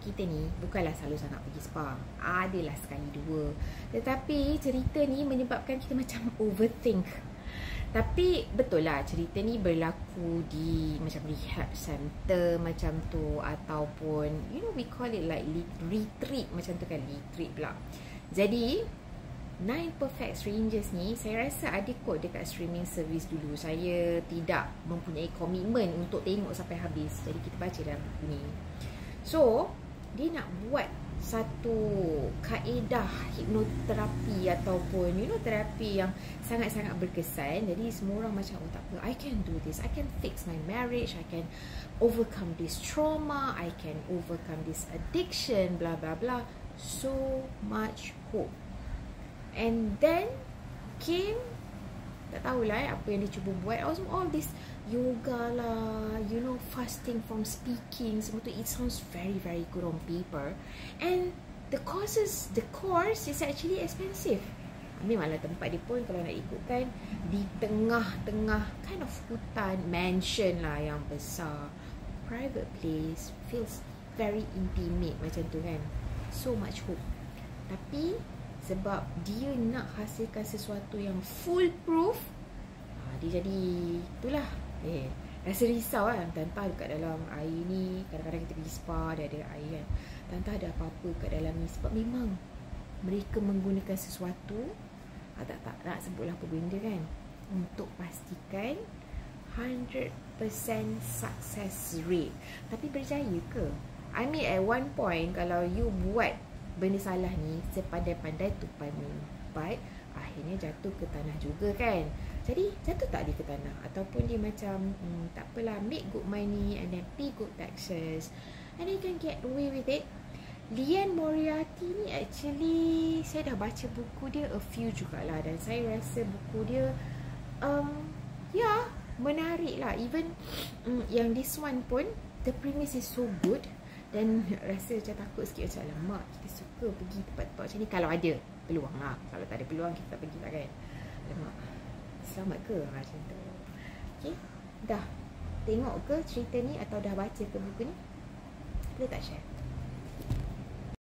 kita ni bukanlah selalu sangat pergi spa. Adalah sekali dua. Tetapi cerita ni menyebabkan kita macam overthink. Tapi betul lah cerita ni berlaku di macam rehab center macam tu, ataupun we call it like retreat macam tu kan, retreat pula. Jadi 9 Perfect Strangers ni saya rasa ada kot dekat streaming service dulu. Saya tidak mempunyai komitmen untuk tengok sampai habis. Jadi kita baca dalam buku ni. So, dia nak buat satu kaedah hipnoterapi ataupun terapi yang sangat-sangat berkesan. Jadi semua orang macam, oh tak apa, I can do this, I can fix my marriage, I can overcome this trauma, I can overcome this addiction, blah blah blah. So much hope. And then came, tak tahulah apa yang dia cuba buat. All this yoga lah, fasting from speaking, semua tu, it sounds very very good on paper. And the course is actually expensive. Memanglah tempat dia pun kalau nak ikutkan di tengah-tengah kind of hutan, mansion lah yang besar, private place, feels very intimate macam tu kan. So much hope. Tapi sebab dia nak hasilkan sesuatu yang foolproof, dia jadi itulah, rasa risau kan. Tantah dekat dalam air ni, kadang-kadang kita pergi spa, dia ada air kan, tantah ada apa-apa kat dalam ni. Sebab memang mereka menggunakan sesuatu, tak nak sebutlah apa benda kan, untuk pastikan 100% success rate. Tapi berjaya ke? I mean at one point, kalau you buat benda salah ni sepandai-pandai tupai mengumpat, akhirnya jatuh ke tanah juga kan. Jadi jatuh tak dia ke tanah, ataupun dia macam tak apalah, make good money and then pay good taxes and then you can get away with it. Liane Moriarty ni actually saya dah baca buku dia a few jugalah, dan saya rasa buku dia menarik lah. Even yang this one pun, the premise is so good. Dan rasa macam takut sikit, macam alamak, kita suka pergi tempat-tempat macam ni kalau ada peluang lah. Kalau tak ada peluang, kita tak pergi lah kan. Alamak, selamat ke macam tu. Okay, dah tengok ke cerita ni atau dah baca ke buku ni? Boleh tak share?